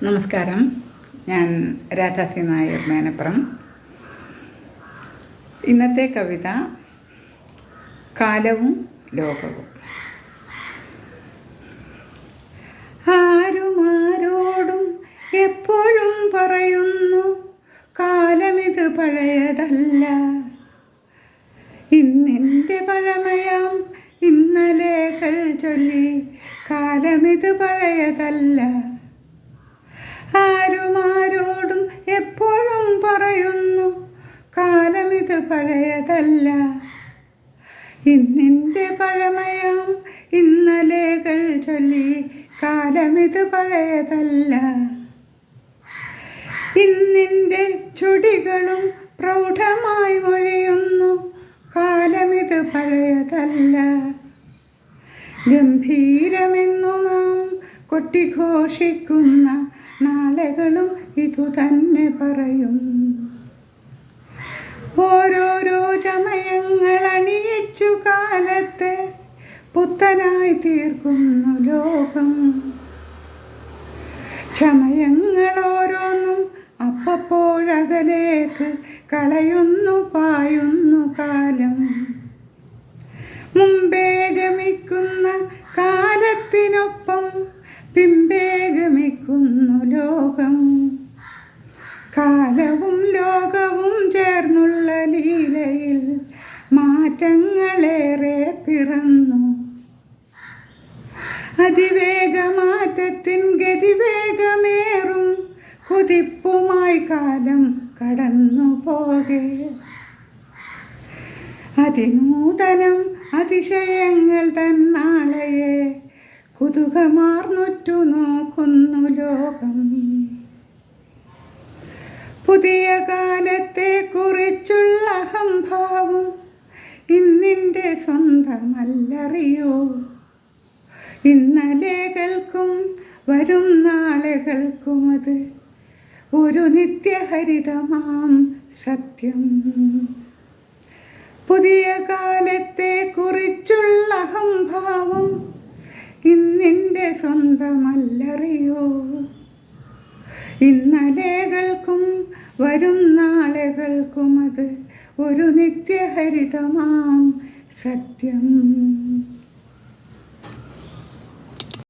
നമസ്കാരം. ഞാൻ രാധാ സി നായർ മേനപ്പുറം. ഇന്നത്തെ കവിത കാലവും ലോകവും. ആരുമാരോടും എപ്പോഴും പറയുന്നു, കാലമിത് പഴയതല്ല. ഇന്നെൻ്റെ പഴമയാം ഇന്നലെകൾ ചൊല്ലി, കാലമിത് പഴയതല്ല. ആരുമാരോടും എപ്പോഴും പറയുന്നു, കാലമിത് പഴയതല്ല. ഇന്നെൻ്റെ പഴമയാം ഇന്നലെകൾ ചൊല്ലി, കാലമിത് പഴയതല്ല. ഇന്നിൻ്റെ ചുടികളും പ്രൗഢമായി മൊഴിയുന്നു, കാലമിത് പഴയതല്ല. ഗംഭീരമെന്നു നാം കൊട്ടിഘോഷിക്കുന്ന നാളുകളും ഇതുതന്നെ പറയും. ഓരോരോ ചമയങ്ങൾ അണിയിച്ചു കാലത്തെ പുത്തനായി തീർക്കുന്നു ലോകം. ചമയങ്ങൾ ഓരോന്നും അപ്പപ്പോഴകലേക്ക് കളയുന്നു പായുന്നു കാലം. മുമ്പേ ഗമിക്കുന്ന കാലത്തിനൊപ്പം പിമ്പേ ഗമിക്കുന്നു ലോകം. കാലവും ലോകവും ചേർന്നുള്ള ലീലയിൽ മാറ്റങ്ങളേറെ പിറന്നു. അതിവേഗമാറ്റത്തിൻ ഗതിവേഗമേറും കുതിപ്പുമായി കാലം കടന്നു പോകെ. അതിനൂതനം അതിശയങ്ങൾ തന്നാളയെ കുതുകമാർന്നുറ്റു നോക്കുന്നു ലോകം. പുതിയ കാലത്തെ കുറിച്ചുള്ള അഹംഭാവം ഇന്നിൻ്റെ സ്വന്തമല്ലറിയോ. ഇന്നലെകൾക്കും വരും നാളുകൾക്കും അത് ഒരു നിത്യഹരിതമാം സത്യം. പുതിയ കാലത്തെ കുറിച്ചുള്ള അഹംഭാവം ഇന്നിൻ്റെ സ്വന്തമല്ലറിയോ. ഇന്നലെകൾക്കും വരും നാളുകൾക്കും അത് ഒരു നിത്യഹരിതമാം സത്യം.